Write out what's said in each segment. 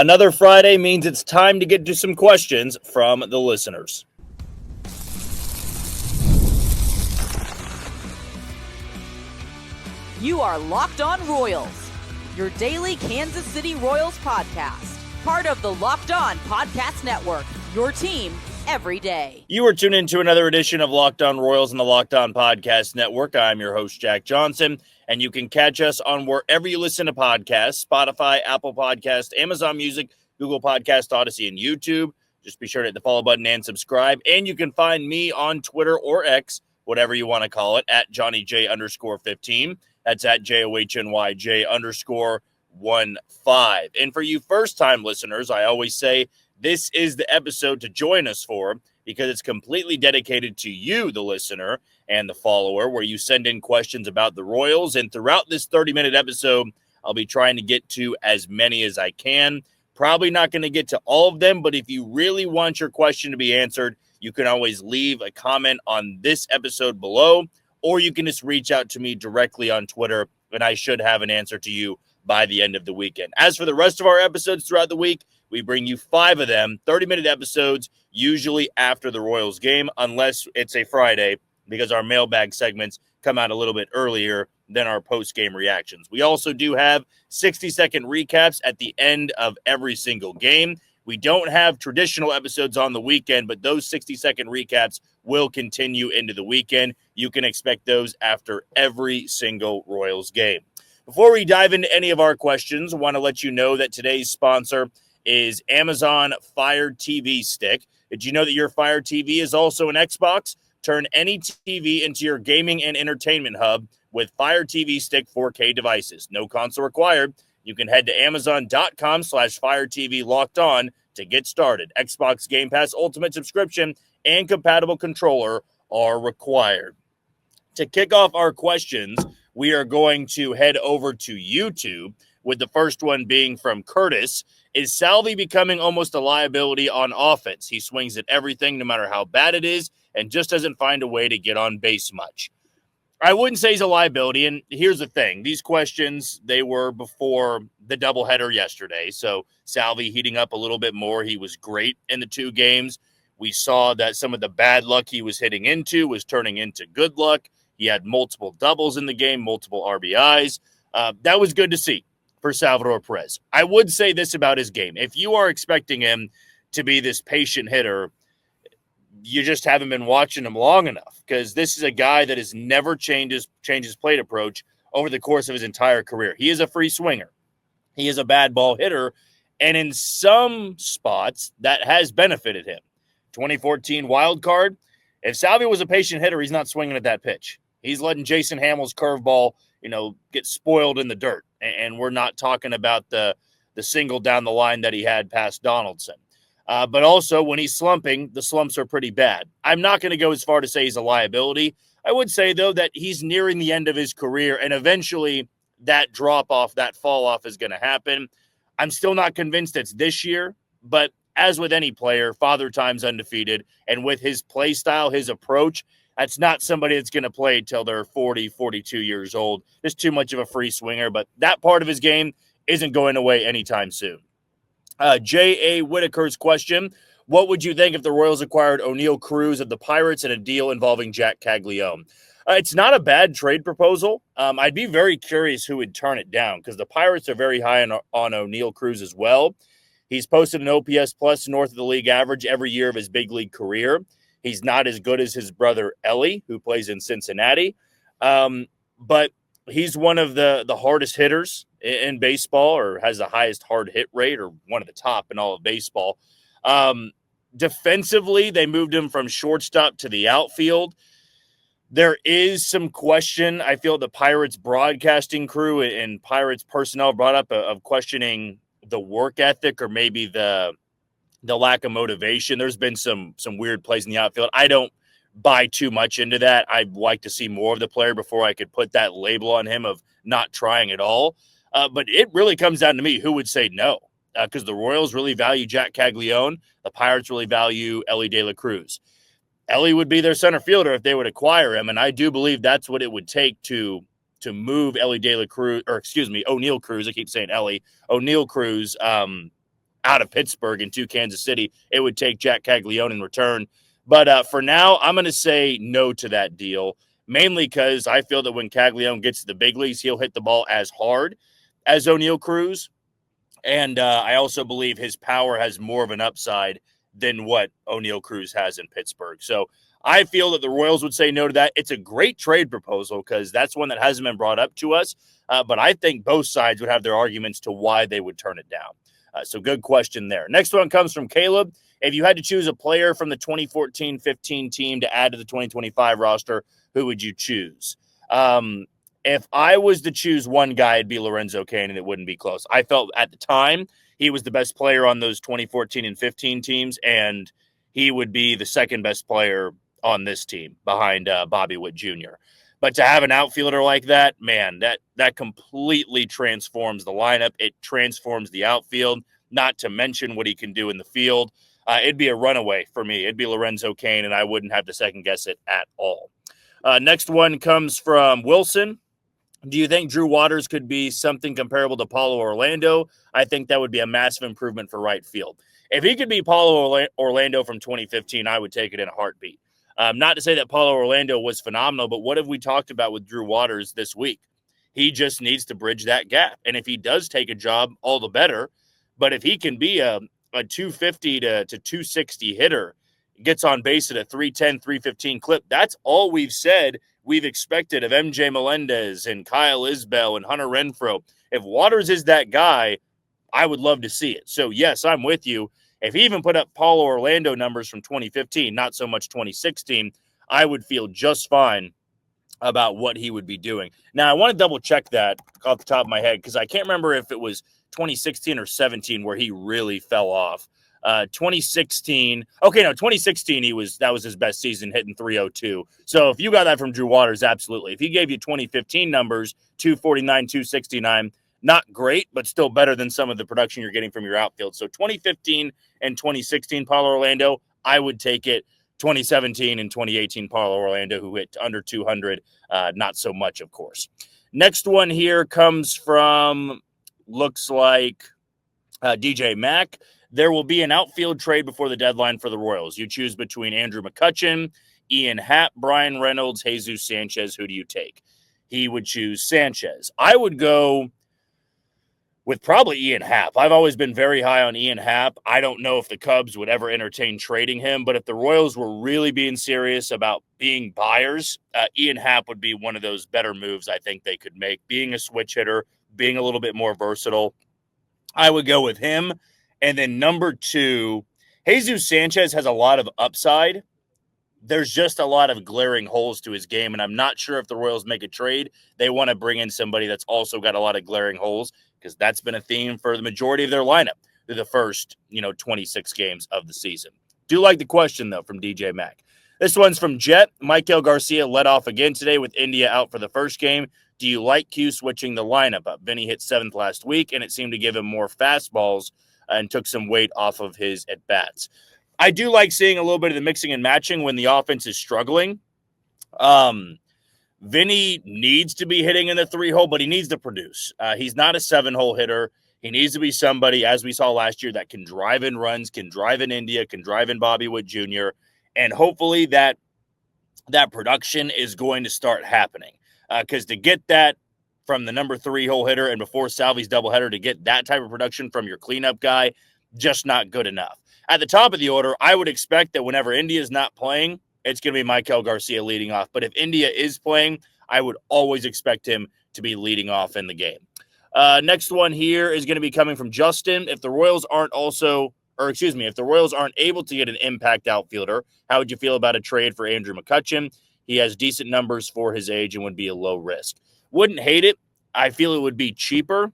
Another Friday means it's time to get to some questions from the listeners. You are Locked On Royals, your daily Kansas City Royals podcast. Part of the Locked On Podcast Network, your team every day. You are tuned into another edition of Locked On Royals and the Locked On Podcast Network. I'm your host, Jack Johnson, and you can catch us on wherever you listen to podcasts, Spotify, Apple Podcast, Amazon Music, Google Podcast, Odyssey, and YouTube. Just be sure to hit the follow button and subscribe. And you can find me on Twitter or X, whatever you want to call it, at JohnnyJ_15. That's at JOHNYJ_15. And for you first-time listeners, I always say this is the episode to join us for because it's completely dedicated to you, the listener, and the follower, where you send in questions about the Royals. And throughout this 30-minute episode, I'll be trying to get to as many as I can. Probably not going to get to all of them, but if you really want your question to be answered, you can always leave a comment on this episode below, or you can just reach out to me directly on Twitter, and I should have an answer to you by the end of the weekend. As for the rest of our episodes throughout the week, we bring you 5 of them, 30-minute episodes, usually after the Royals game, unless it's a Friday, because our mailbag segments come out a little bit earlier than our post-game reactions. We also do have 60-second recaps at the end of every single game. We don't have traditional episodes on the weekend, but those 60-second recaps will continue into the weekend. You can expect those after every single Royals game. Before we dive into any of our questions, I want to let you know that today's sponsor is Amazon Fire TV Stick. Did you know that your Fire TV is also an Xbox? Turn any TV into your gaming and entertainment hub with Fire TV Stick 4K devices. No console required. You can head to Amazon.com/Fire TV Locked On to get started. Xbox Game Pass Ultimate subscription and compatible controller are required. To kick off our questions, we are going to head over to YouTube, with the first one being from Curtis. Is Salvi becoming almost a liability on offense? He swings at everything, no matter how bad it is, and just doesn't find a way to get on base much. I wouldn't say he's a liability, and here's the thing. These questions, they were before the doubleheader yesterday, so Salvi heating up a little bit more. He was great in the 2 games. We saw that some of the bad luck he was hitting into was turning into good luck. He had multiple doubles in the game, multiple RBIs. That was good to see for Salvador Perez. I would say this about his game. If you are expecting him to be this patient hitter, you just haven't been watching him long enough, because this is a guy that has never changed his plate approach over the course of his entire career. He is a free swinger. He is a bad ball hitter, and in some spots, that has benefited him. 2014 wild card, if Salvi was a patient hitter, he's not swinging at that pitch. He's letting Jason Hamill's curveball, get spoiled in the dirt, and we're not talking about the single down the line that he had past Donaldson. But also, when he's slumping, the slumps are pretty bad. I'm not going to go as far to say he's a liability. I would say, though, that he's nearing the end of his career, and eventually that drop-off, that fall-off is going to happen. I'm still not convinced it's this year, but as with any player, Father Time's undefeated, and with his play style, his approach, that's not somebody that's going to play till they're 40, 42 years old. Just too much of a free swinger, but that part of his game isn't going away anytime soon. J.A. Whitaker's question: what would you think if the Royals acquired O'Neal Cruz of the Pirates in a deal involving Jack Caglione? It's not a bad trade proposal. I'd be very curious who would turn it down, because the Pirates are very high on O'Neal Cruz as well. He's posted an OPS plus north of the league average every year of his big league career. He's not as good as his brother Ellie, who plays in Cincinnati, but he's one of the hardest hitters in baseball, or has the highest hard hit rate, or one of the top in all of baseball. Defensively, they moved him from shortstop to the outfield. There is some question, I feel, the Pirates broadcasting crew and Pirates personnel brought up of questioning the work ethic, or maybe the lack of motivation. There's been some weird plays in the outfield. I don't buy too much into that. I'd like to see more of the player before I could put that label on him of not trying at all. But it really comes down to me who would say no, because the Royals really value Jack Caglione. The Pirates really value Ellie De La Cruz. Ellie would be their center fielder if they would acquire him, and I do believe that's what it would take to move Ellie De La Cruz, or excuse me, O'Neal Cruz. I keep saying Ellie. O'Neal Cruz out of Pittsburgh and to Kansas City, it would take Jack Caglione in return. But for now, I'm going to say no to that deal, mainly because I feel that when Caglione gets to the big leagues, he'll hit the ball as hard as O'Neal Cruz. And I also believe his power has more of an upside than what O'Neal Cruz has in Pittsburgh. So I feel that the Royals would say no to that. It's a great trade proposal because that's one that hasn't been brought up to us. But I think both sides would have their arguments to why they would turn it down. So good question there. Next one comes from Caleb. If you had to choose a player from the 2014-15 team to add to the 2025 roster, who would you choose? If I was to choose one guy, it'd be Lorenzo Cain, and it wouldn't be close. I felt at the time he was the best player on those 2014 and 15 teams, and he would be the second best player on this team behind Bobby Witt Jr. But to have an outfielder like that, man, that completely transforms the lineup. It transforms the outfield, not to mention what he can do in the field. It'd be a runaway for me. It'd be Lorenzo Cain, and I wouldn't have to second guess it at all. Next one comes from Wilson. Do you think Drew Waters could be something comparable to Paulo Orlando? I think that would be a massive improvement for right field. If he could be Paulo Orlando from 2015, I would take it in a heartbeat. Not to say that Paulo Orlando was phenomenal, but what have we talked about with Drew Waters this week? He just needs to bridge that gap. And if he does take a job, all the better. But if he can be a 250 to 260 hitter, gets on base at a 310, 315 clip, that's all we've said we've expected of MJ Melendez and Kyle Isbell and Hunter Renfroe. If Waters is that guy, I would love to see it. So, yes, I'm with you. If he even put up Paulo Orlando numbers from 2015, not so much 2016, I would feel just fine about what he would be doing. Now, I want to double check that off the top of my head because I can't remember if it was 2016 or 17 where he really fell off. 2016. Okay, no, 2016 that was his best season, hitting 302. So if you got that from Drew Waters, absolutely. If he gave you 2015 numbers, 249, 269, not great, but still better than some of the production you're getting from your outfield. So 2015 and 2016 Paulo Orlando, I would take it. 2017 and 2018 Paulo Orlando, who hit under 200, not so much, of course. Next one here comes from, looks like DJ Mack. There will be an outfield trade before the deadline for the Royals. You choose between Andrew McCutchen, Ian Happ, Brian Reynolds, Jesus Sanchez. Who do you take? He would choose Sanchez. I would go with probably Ian Happ. I've always been very high on Ian Happ. I don't know if the Cubs would ever entertain trading him, but if the Royals were really being serious about being buyers, Ian Happ would be one of those better moves I think they could make. Being a switch hitter, being a little bit more versatile, I would go with him. And then number two, Jesus Sanchez has a lot of upside. There's just a lot of glaring holes to his game, and I'm not sure if the Royals make a trade, they want to bring in somebody that's also got a lot of glaring holes because that's been a theme for the majority of their lineup through the first, 26 games of the season. Do like the question, though, from DJ Mack. This one's from Jet. Michael Garcia led off again today with India out for the first game. Do you like Q switching the lineup up? Vinny hit 7th last week, and it seemed to give him more fastballs and took some weight off of his at-bats. I do like seeing a little bit of the mixing and matching when the offense is struggling. Vinny needs to be hitting in the 3-hole, but he needs to produce. He's not a 7-hole hitter. He needs to be somebody, as we saw last year, that can drive in runs, can drive in India, can drive in Bobby Witt Jr., and hopefully that production is going to start happening. Because to get that from the number 3-hole hitter and before Salvi's doubleheader, to get that type of production from your cleanup guy, just not good enough. At the top of the order, I would expect that whenever India is not playing, it's going to be Michael Garcia leading off. But if India is playing, I would always expect him to be leading off in the game. Next one here is going to be coming from Justin. If the Royals aren't able to get an impact outfielder, how would you feel about a trade for Andrew McCutchen? He has decent numbers for his age and would be a low risk. Wouldn't hate it. I feel it would be cheaper.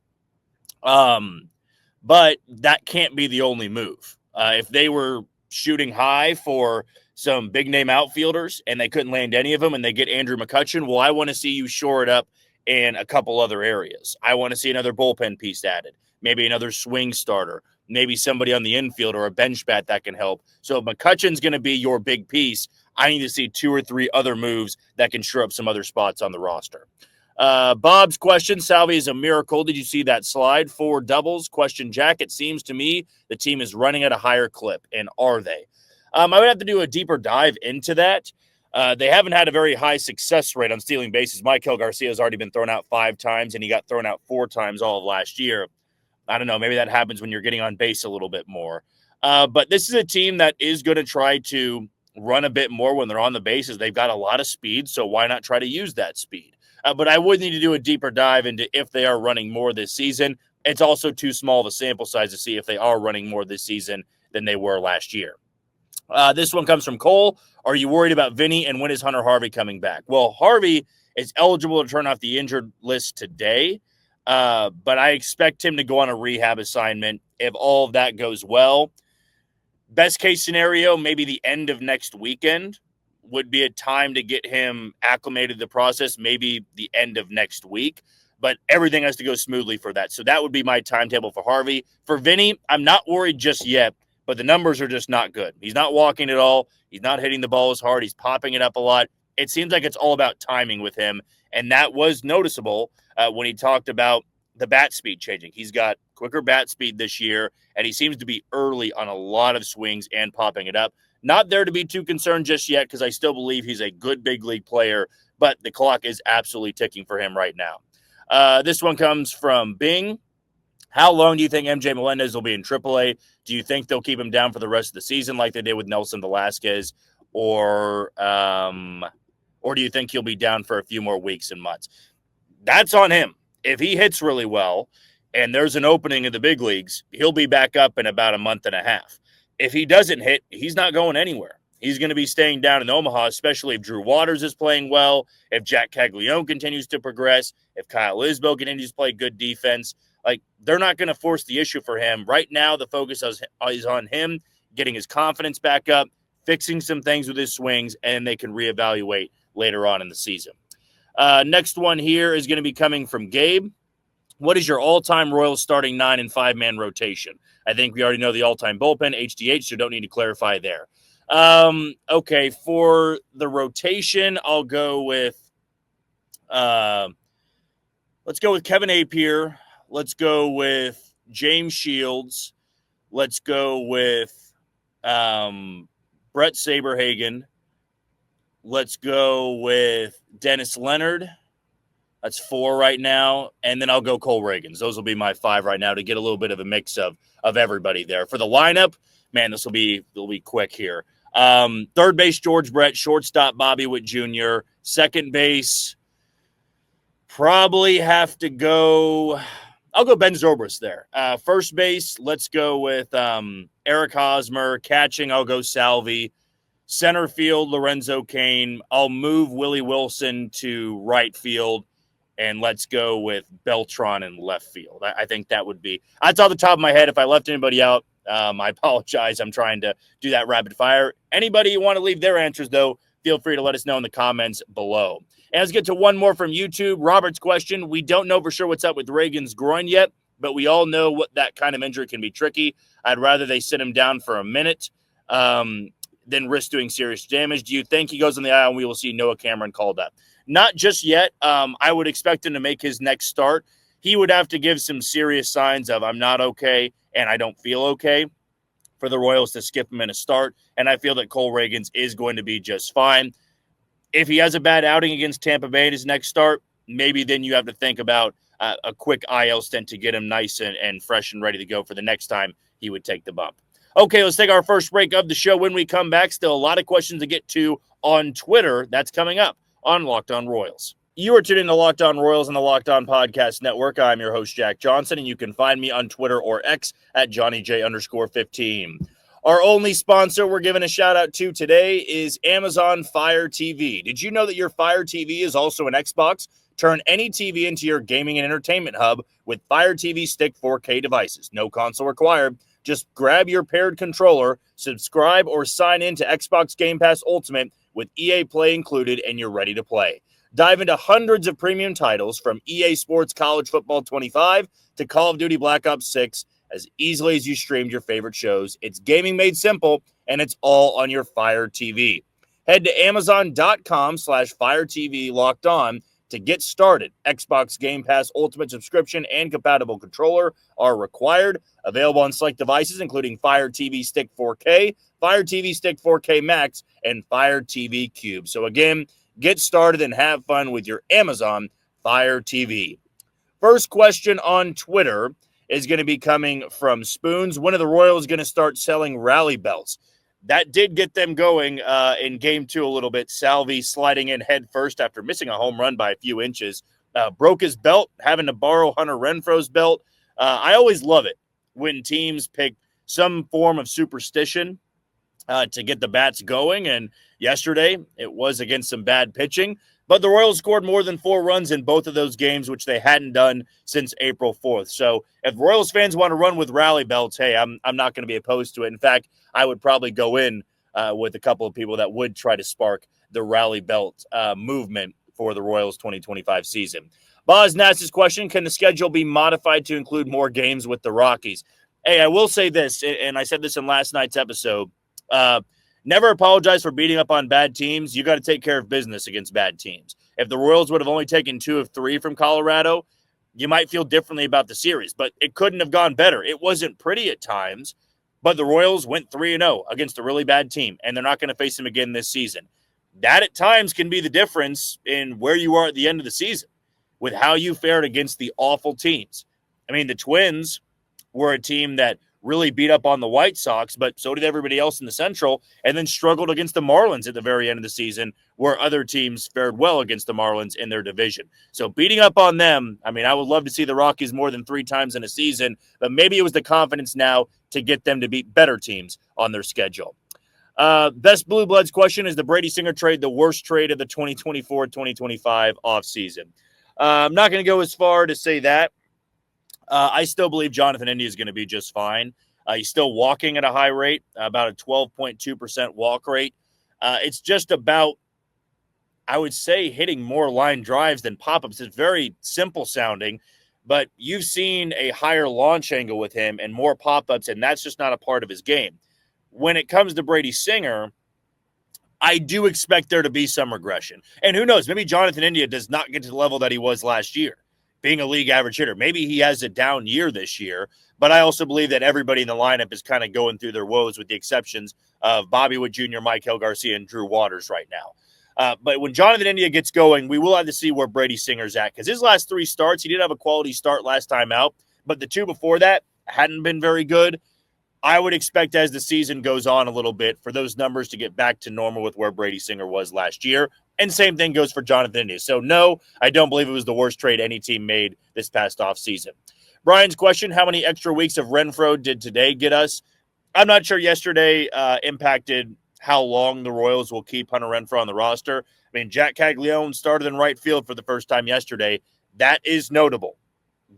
But that can't be the only move. If they were shooting high for some big-name outfielders and they couldn't land any of them and they get Andrew McCutchen, well, I want to see you shore it up in a couple other areas. I want to see another bullpen piece added, maybe another swing starter, maybe somebody on the infield or a bench bat that can help. So if McCutchen's going to be your big piece, I need to see 2 or 3 other moves that can shore up some other spots on the roster. Bob's question, Salvi is a miracle. Did you see that slide? 4 doubles. Question, Jack, it seems to me the team is running at a higher clip, and are they? I would have to do a deeper dive into that. They haven't had a very high success rate on stealing bases. Michael Garcia has already been thrown out 5 times, and he got thrown out 4 times all of last year. I don't know. Maybe that happens when you're getting on base a little bit more. But this is a team that is going to try to run a bit more when they're on the bases. They've got a lot of speed, so why not try to use that speed? But I would need to do a deeper dive into if they are running more this season. It's also too small of a sample size to see if they are running more this season than they were last year. This one comes from Cole. Are you worried about Vinny, and when is Hunter Harvey coming back? Well, Harvey is eligible to turn off the injured list today, but I expect him to go on a rehab assignment if all of that goes well. Best case scenario, maybe the end of next weekend would be a time to get him acclimated to the process, maybe the end of next week. But everything has to go smoothly for that. So that would be my timetable for Harvey. For Vinny, I'm not worried just yet, but the numbers are just not good. He's not walking at all. He's not hitting the ball as hard. He's popping it up a lot. It seems like it's all about timing with him, and that was noticeable when he talked about the bat speed changing. He's got quicker bat speed this year, and he seems to be early on a lot of swings and popping it up. Not there to be too concerned just yet because I still believe he's a good big league player, but the clock is absolutely ticking for him right now. This one comes from Bing. How long do you think MJ Melendez will be in AAA? Do you think they'll keep him down for the rest of the season like they did with Nelson Velasquez? Or do you think he'll be down for a few more weeks and months? That's on him. If he hits really well and there's an opening in the big leagues, he'll be back up in about a month and a half. If he doesn't hit, he's not going anywhere. He's going to be staying down in Omaha, especially if Drew Waters is playing well, if Jack Caglione continues to progress, if Kyle Isbell continues to play good defense. Like, they're not going to force the issue for him. Right now, the focus is on him getting his confidence back up, fixing some things with his swings, and they can reevaluate later on in the season. Next one here is going to be coming from Gabe. What is your all-time Royals starting 9 and 5-man rotation? I think we already know the all-time bullpen, HDH, so don't need to clarify there. Okay, for the rotation, I'll go with let's go with Kevin Appier. Let's go with James Shields. Let's go with Brett Saberhagen. Let's go with Dennis Leonard. That's 4 right now. And then I'll go Cole Reagans. Those will be my 5 right now to get a little bit of a mix of everybody there. For the lineup, man, it'll be quick here. Third base, George Brett. Shortstop, Bobby Witt Jr. Second base, probably have to go. I'll go Ben Zobrist there. First base, let's go with Eric Hosmer. Catching, I'll go Salvi. Center field, Lorenzo Cain. I'll move Willie Wilson to right field, and let's go with Beltran in left field. I think that would be – that's off the top of my head. If I left anybody out, I apologize. I'm trying to do that rapid fire. Anybody want to leave their answers, though, feel free to let us know in the comments below. And let's get to one more from YouTube. Robert's question. We don't know for sure what's up with Reagan's groin yet, but we all know what that kind of injury can be tricky. I'd rather they sit him down for a minute than risk doing serious damage. Do you think he goes on the IL and we will see Noah Cameron called up? Not just yet. I would expect him to make his next start. He would have to give some serious signs of I'm not okay and I don't feel okay for the Royals to skip him in a start. And I feel that Cole Reagans is going to be just fine. If he has a bad outing against Tampa Bay in his next start, maybe then you have to think about a quick IL stint to get him nice and fresh and ready to go for the next time he would take the bump. Okay, let's take our first break of the show. When we come back, still a lot of questions to get to on Twitter. That's coming up on Locked On Royals. You are tuned in to Locked On Royals on the Locked On Podcast Network. I'm your host, Jack Johnson, and you can find me on Twitter or X at JohnnyJ_15. Our only sponsor we're giving a shout-out to today is Amazon Fire TV. Did you know that your Fire TV is also an Xbox? Turn any TV into your gaming and entertainment hub with Fire TV Stick 4K devices. No console required. Just grab your paired controller, subscribe or sign in to Xbox Game Pass Ultimate with EA Play included, and you're ready to play. Dive into hundreds of premium titles from EA Sports College Football 25 to Call of Duty Black Ops 6 as easily as you streamed your favorite shows. It's gaming made simple, and it's all on your Fire TV. Head to Amazon.com/Fire TV Locked On To get started, Xbox Game Pass Ultimate subscription and compatible controller are required. Available on select devices, including Fire TV Stick 4K, Fire TV Stick 4K Max, and Fire TV Cube. So again, get started and have fun with your Amazon Fire TV. First question on Twitter is going to be coming from Spoons. When are the Royals going to start selling rally belts? That did get them going in game 2 a little bit. Salvi sliding in head first after missing a home run by a few inches. Broke his belt, having to borrow Hunter Renfroe's belt. I always love it when teams pick some form of superstition to get the bats going. And yesterday, it was against some bad pitching. But the Royals scored more than 4 runs in both of those games, which they hadn't done since April 4th. So if Royals fans want to run with rally belts, hey, I'm not going to be opposed to it. In fact, I would probably go in with a couple of people that would try to spark the rally belt movement for the Royals 2025 season. Boz Nass's question, can the schedule be modified to include more games with the Rockies? Hey, I will say this, and I said this in last night's episode, never apologize for beating up on bad teams. You got to take care of business against bad teams. If the Royals would have only taken 2 of 3 from Colorado, you might feel differently about the series, but it couldn't have gone better. It wasn't pretty at times, but the Royals went 3-0 against a really bad team, and they're not going to face them again this season. That at times can be the difference in where you are at the end of the season with how you fared against the awful teams. I mean, the Twins were a team that really beat up on the White Sox, but so did everybody else in the Central, and then struggled against the Marlins at the very end of the season, where other teams fared well against the Marlins in their division. So beating up on them, I mean, I would love to see the Rockies more than 3 times in a season, but maybe it was the confidence now to get them to beat better teams on their schedule. Best Blue Bloods question, is the Brady Singer trade the worst trade of the 2024-2025 offseason? I'm not going to go as far to say that. I still believe Jonathan India is going to be just fine. He's still walking at a high rate, about a 12.2% walk rate. It's just about, I would say, hitting more line drives than pop-ups. It's very simple sounding, but you've seen a higher launch angle with him and more pop-ups, and that's just not a part of his game. When it comes to Brady Singer, I do expect there to be some regression. And who knows, maybe Jonathan India does not get to the level that he was last year, being a league average hitter. Maybe he has a down year this year, but I also believe that everybody in the lineup is kind of going through their woes with the exceptions of Bobby Wood Jr., Maikel Garcia, and Drew Waters right now. But when Jonathan India gets going, we will have to see where Brady Singer's at, because his last 3 starts, he did have a quality start last time out, but the 2 before that hadn't been very good. I would expect as the season goes on a little bit for those numbers to get back to normal with where Brady Singer was last year. And same thing goes for Jonathan India. So no, I don't believe it was the worst trade any team made this past offseason. Brian's question, how many extra weeks of Renfroe did today get us? I'm not sure yesterday impacted how long the Royals will keep Hunter Renfroe on the roster. I mean, Jack Caglione started in right field for the first time yesterday. That is notable.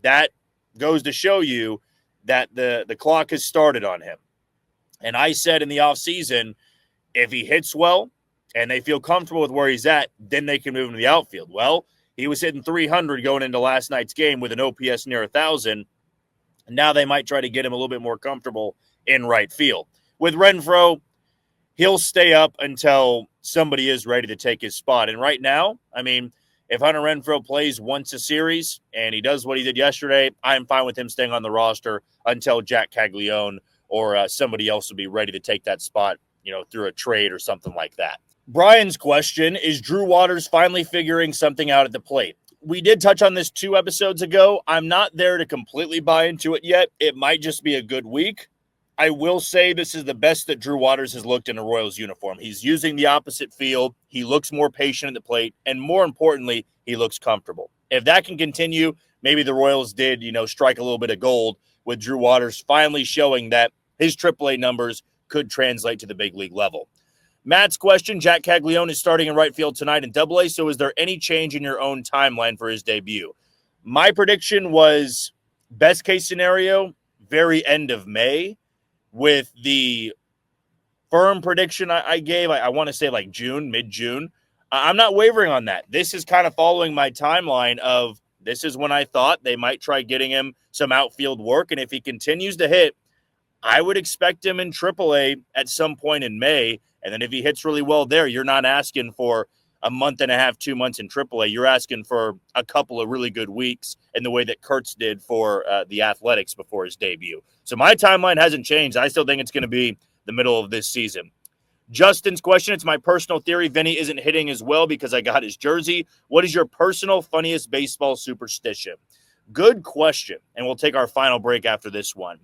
That goes to show you that the clock has started on him. And I said in the offseason, if he hits well and they feel comfortable with where he's at, then they can move him to the outfield. Well, he was hitting 300 going into last night's game with an OPS near 1,000. And now they might try to get him a little bit more comfortable in right field. With Renfroe, he'll stay up until somebody is ready to take his spot. And right now, I mean, if Hunter Renfroe plays once a series and he does what he did yesterday, I'm fine with him staying on the roster until Jack Caglione or somebody else will be ready to take that spot, through a trade or something like that. Brian's question, is Drew Waters finally figuring something out at the plate? We did touch on this 2 episodes ago. I'm not there to completely buy into it yet. It might just be a good week. I will say this is the best that Drew Waters has looked in a Royals uniform. He's using the opposite field. He looks more patient at the plate. And more importantly, he looks comfortable. If that can continue, maybe the Royals did, strike a little bit of gold with Drew Waters finally showing that his AAA numbers could translate to the big league level. Matt's question, Jack Caglione is starting in right field tonight in AA, so is there any change in your own timeline for his debut? My prediction was best case scenario, very end of May. With the firm prediction I gave, I want to say like June, mid-June. I'm not wavering on that. This is kind of following my timeline of this is when I thought they might try getting him some outfield work. And if he continues to hit, I would expect him in AAA at some point in May. And then if he hits really well there, you're not asking for a month and a half, 2 months in AAA. You're asking for a couple of really good weeks in the way that Kurtz did for the Athletics before his debut. So my timeline hasn't changed. I still think it's going to be the middle of this season. Justin's question, it's my personal theory. Vinny isn't hitting as well because I got his jersey. What is your personal funniest baseball superstition? Good question. And we'll take our final break after this one.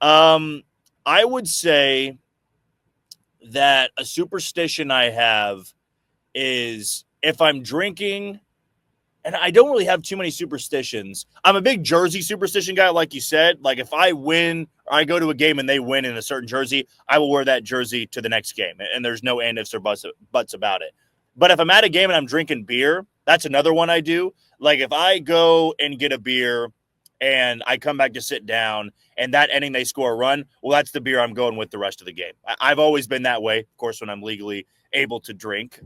I would say that a superstition I have is if I'm drinking, and I don't really have too many superstitions. I'm a big jersey superstition guy, like you said. Like if I win or I go to a game and they win in a certain jersey, I will wear that jersey to the next game. And there's no ifs or buts about it. But if I'm at a game and I'm drinking beer, that's another one I do. Like if I go and get a beer and I come back to sit down and that inning they score a run, well, that's the beer I'm going with the rest of the game. I've always been that way, of course, when I'm legally able to drink.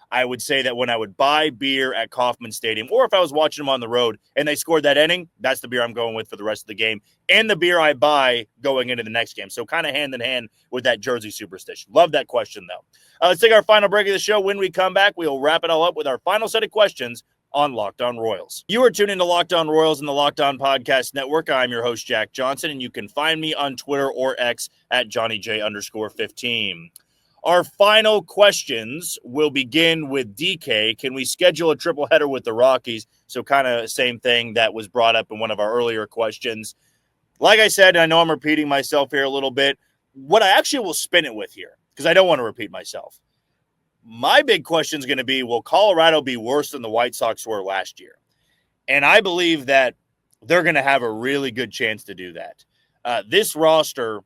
I would say that when I would buy beer at Kauffman Stadium, or if I was watching them on the road and they scored that inning, that's the beer I'm going with for the rest of the game, and the beer I buy going into the next game. So kind of hand in hand with that jersey superstition. Love that question, though. Let's take our final break of the show. When we come back, we'll wrap it all up with our final set of questions on Locked On Royals. You are tuned into Locked On Royals and the Locked On Podcast Network. I'm your host, Jack Johnson, and you can find me on Twitter or X at JohnnyJ_15. Our final questions will begin with DK. Can we schedule a triple header with the Rockies? So kind of same thing that was brought up in one of our earlier questions. Like I said, I know I'm repeating myself here a little bit. What I actually will spin it with here, because I don't want to repeat myself. My big question is going to be, will Colorado be worse than the White Sox were last year? And I believe that they're going to have a really good chance to do that. This roster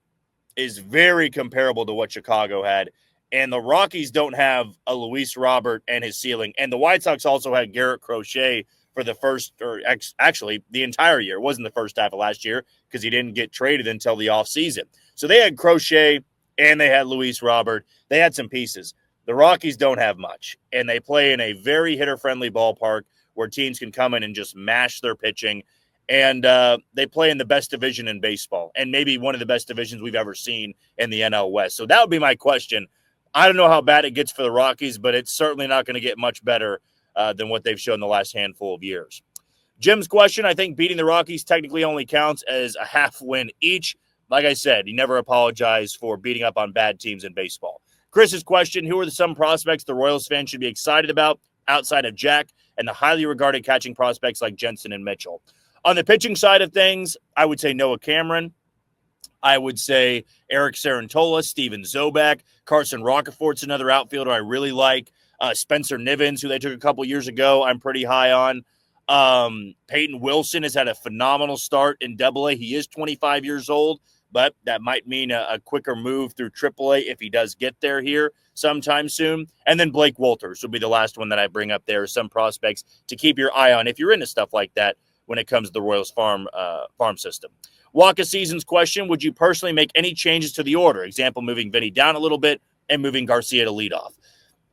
is very comparable to what Chicago had. And the Rockies don't have a Luis Robert and his ceiling. And the White Sox also had Garrett Crochet for the first, or actually the entire year. It wasn't the first half of last year because he didn't get traded until the offseason. So they had Crochet and they had Luis Robert. They had some pieces. The Rockies don't have much. And they play in a very hitter-friendly ballpark where teams can come in and just mash their pitching. And they play in the best division in baseball, and maybe one of the best divisions we've ever seen in the NL West. So that would be my question. I don't know how bad it gets for the Rockies, but it's certainly not going to get much better than what they've shown the last handful of years. Jim's question, I think beating the Rockies technically only counts as a half win each. Like I said, he never apologized for beating up on bad teams in baseball. Chris's question, who are some prospects the Royals fans should be excited about outside of Jack and the highly regarded catching prospects like Jensen and Mitchell? On the pitching side of things, I would say Noah Cameron. I would say Eric Sarantola, Steven Zobak, Carson Rockefort's another outfielder I really like. Spencer Nivens, who they took a couple years ago, I'm pretty high on. Peyton Wilson has had a phenomenal start in Double-A. He is 25 years old, but that might mean a quicker move through Triple-A if he does get there here sometime soon. And then Blake Wolters will be the last one that I bring up there. Some prospects to keep your eye on if you're into stuff like that when it comes to the Royals farm system. Waka Season's question, would you personally make any changes to the order? Example, moving Vinny down a little bit and moving Garcia to lead off.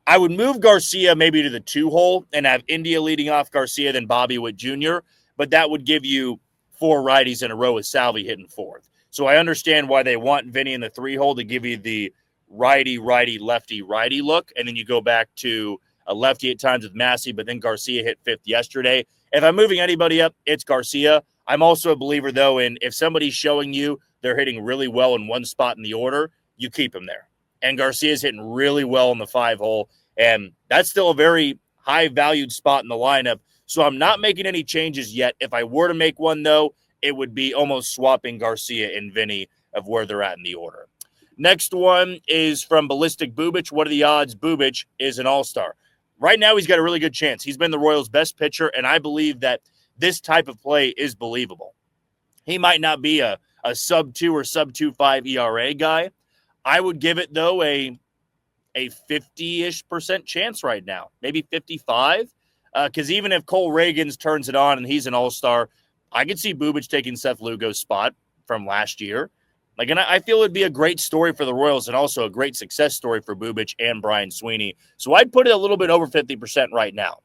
I would move Garcia maybe to the 2-hole and have India leading off Garcia, then Bobby Witt Jr., but that would give you 4 righties in a row with Salvi hitting 4th. So I understand why they want Vinny in the 3-hole to give you the righty, lefty, righty look, and then you go back to a lefty at times with Massey, but then Garcia hit 5th yesterday. If I'm moving anybody up, it's Garcia. I'm also a believer, though, in if somebody's showing you they're hitting really well in one spot in the order, you keep them there. And Garcia's hitting really well in the 5-hole, and that's still a very high-valued spot in the lineup. So I'm not making any changes yet. If I were to make one, though, it would be almost swapping Garcia and Vinny of where they're at in the order. Next one is from Ballistic Bubic. What are the odds Bubic is an all-star? Right now, he's got a really good chance. He's been the Royals' best pitcher, and I believe that this type of play is believable. He might not be a sub-2 or sub-2.5 ERA guy. I would give it, though, a 50-ish% chance right now, maybe 55, because even if Cole Reagans turns it on and he's an all-star, I could see Bubic taking Seth Lugo's spot from last year. And I feel it'd be a great story for the Royals and also a great success story for Bubic and Brian Sweeney. So I'd put it a little bit over 50% right now.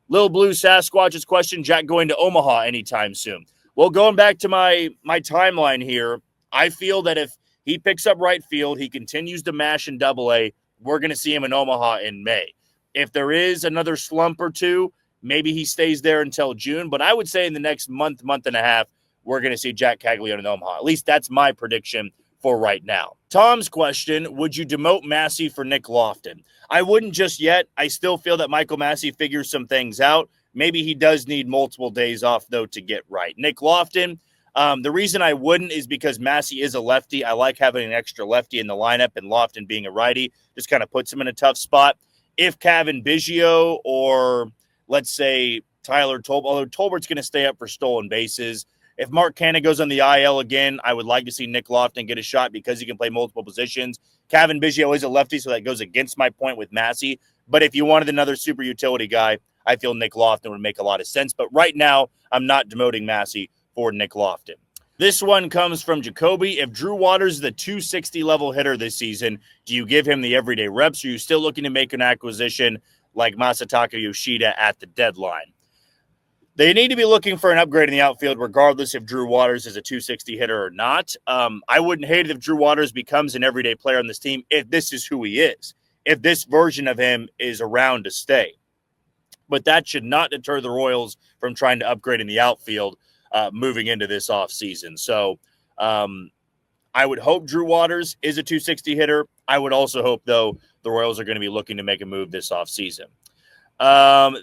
Little Blue Sasquatch's question, Jack going to Omaha anytime soon. Well, going back to my timeline here, I feel that if he picks up right field, he continues to mash in Double-A, we're going to see him in Omaha in May. If there is another slump or two, maybe he stays there until June. But I would say in the next month and a half, we're going to see Jack Caglione in Omaha. At least that's my prediction for right now. Tom's question, would you demote Massey for Nick Lofton? I wouldn't just yet. I still feel that Michael Massey figures some things out. Maybe he does need multiple days off, though, to get right. Nick Lofton, the reason I wouldn't is because Massey is a lefty. I like having an extra lefty in the lineup, and Lofton being a righty just kind of puts him in a tough spot. If Kevin Biggio or, let's say, Tyler Tolbert, although Tolbert's going to stay up for stolen bases. If Mark Canha goes on the IL again, I would like to see Nick Lofton get a shot because he can play multiple positions. Kevin Biggio is a lefty, so that goes against my point with Massey. But if you wanted another super utility guy, I feel Nick Lofton would make a lot of sense. But right now, I'm not demoting Massey for Nick Lofton. This one comes from Jacoby. If Drew Waters is the 260 level hitter this season, do you give him the everyday reps? Or are you still looking to make an acquisition like Masataka Yoshida at the deadline? They need to be looking for an upgrade in the outfield, regardless if Drew Waters is a 260 hitter or not. I wouldn't hate it if Drew Waters becomes an everyday player on this team if this is who he is, if this version of him is around to stay. But that should not deter the Royals from trying to upgrade in the outfield moving into this offseason. So I would hope Drew Waters is a 260 hitter. I would also hope, though, the Royals are going to be looking to make a move this offseason.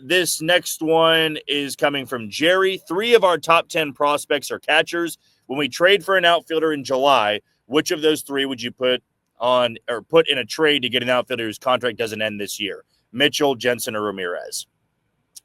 This next one is coming from Jerry. 3 of our top 10 prospects are catchers. When we trade for an outfielder in July, which of those 3 would you put in a trade to get an outfielder whose contract doesn't end this year? Mitchell, Jensen, or Ramirez?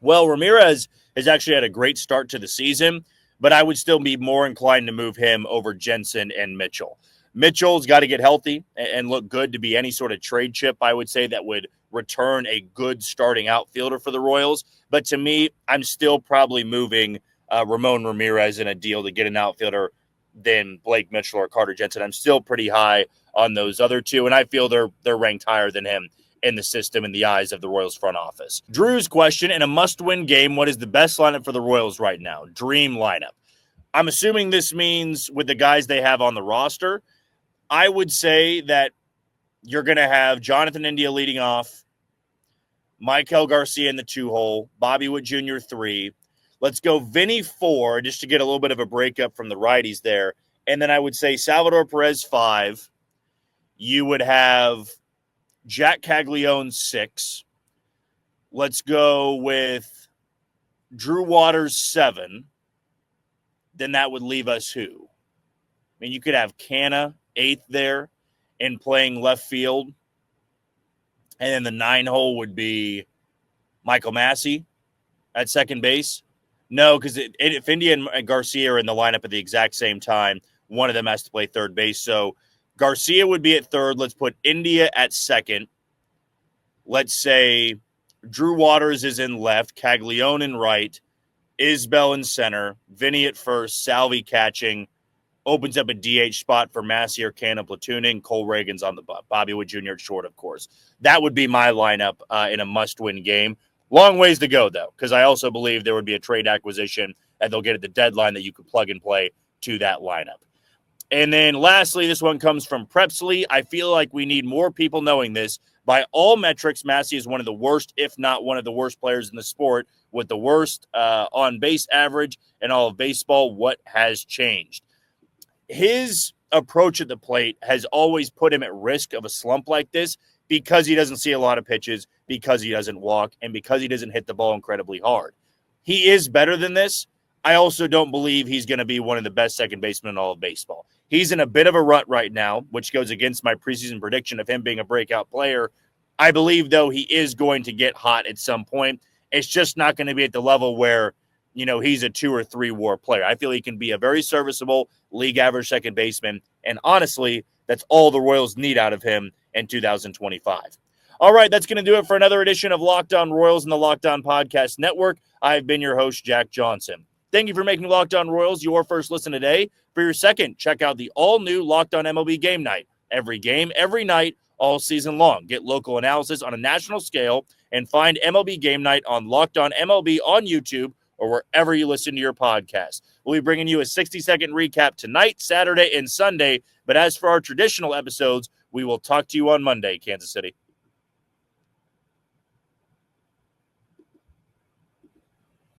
Well, Ramirez has actually had a great start to the season, but I would still be more inclined to move him over Jensen and Mitchell. Mitchell's got to get healthy and look good to be any sort of trade chip, I would say, that would return a good starting outfielder for the Royals. But to me, I'm still probably moving Ramon Ramirez in a deal to get an outfielder than Blake Mitchell or Carter Jensen. I'm still pretty high on those other 2, and I feel they're ranked higher than him in the system in the eyes of the Royals front office. Drew's question, in a must-win game, what is the best lineup for the Royals right now? Dream lineup. I'm assuming this means with the guys they have on the roster. I would say that you're going to have Jonathan India leading off, Maikel Garcia in the 2-hole, Bobby Witt Jr. 3. Let's go Vinny 4, just to get a little bit of a breakup from the righties there. And then I would say Salvador Perez 5. You would have Jack Caglione 6. Let's go with Drew Waters 7. Then that would leave us who? I mean, you could have Canha 8th there and playing left field. And then the 9-hole would be Michael Massey at second base. No, because if India and Garcia are in the lineup at the exact same time, one of them has to play third base. So Garcia would be at third. Let's put India at second. Let's say Drew Waters is in left, Caglione in right, Isbell in center, Vinny at first, Salvi catching, opens up a DH spot for Massey or Canha platooning, Cole Reagan's on the Bobby Witt Jr. at short, of course. That would be my lineup in a must-win game. Long ways to go, though, because I also believe there would be a trade acquisition that they'll get at the deadline that you could plug and play to that lineup. And then lastly, this one comes from Prepsley. I feel like we need more people knowing this. By all metrics, Massey is one of the worst, if not one of the worst players in the sport, with the worst on-base average in all of baseball. What has changed? His approach at the plate has always put him at risk of a slump like this because he doesn't see a lot of pitches, because he doesn't walk, and because he doesn't hit the ball incredibly hard. He is better than this. I also don't believe he's going to be one of the best second basemen in all of baseball. He's in a bit of a rut right now, which goes against my preseason prediction of him being a breakout player. I believe, though, he is going to get hot at some point. It's just not going to be at the level where, he's a 2 or 3 WAR player. I feel he can be a very serviceable league average second baseman. And honestly, that's all the Royals need out of him in 2025. All right, that's going to do it for another edition of Locked On Royals and the Locked On Podcast Network. I've been your host, Jack Johnson. Thank you for making Locked On Royals your first listen today. For your second, check out the all-new Locked On MLB Game Night. Every game, every night, all season long. Get local analysis on a national scale and find MLB Game Night on Locked On MLB on YouTube or wherever you listen to your podcast. We'll be bringing you a 60-second recap tonight, Saturday, and Sunday. But as for our traditional episodes, we will talk to you on Monday, Kansas City.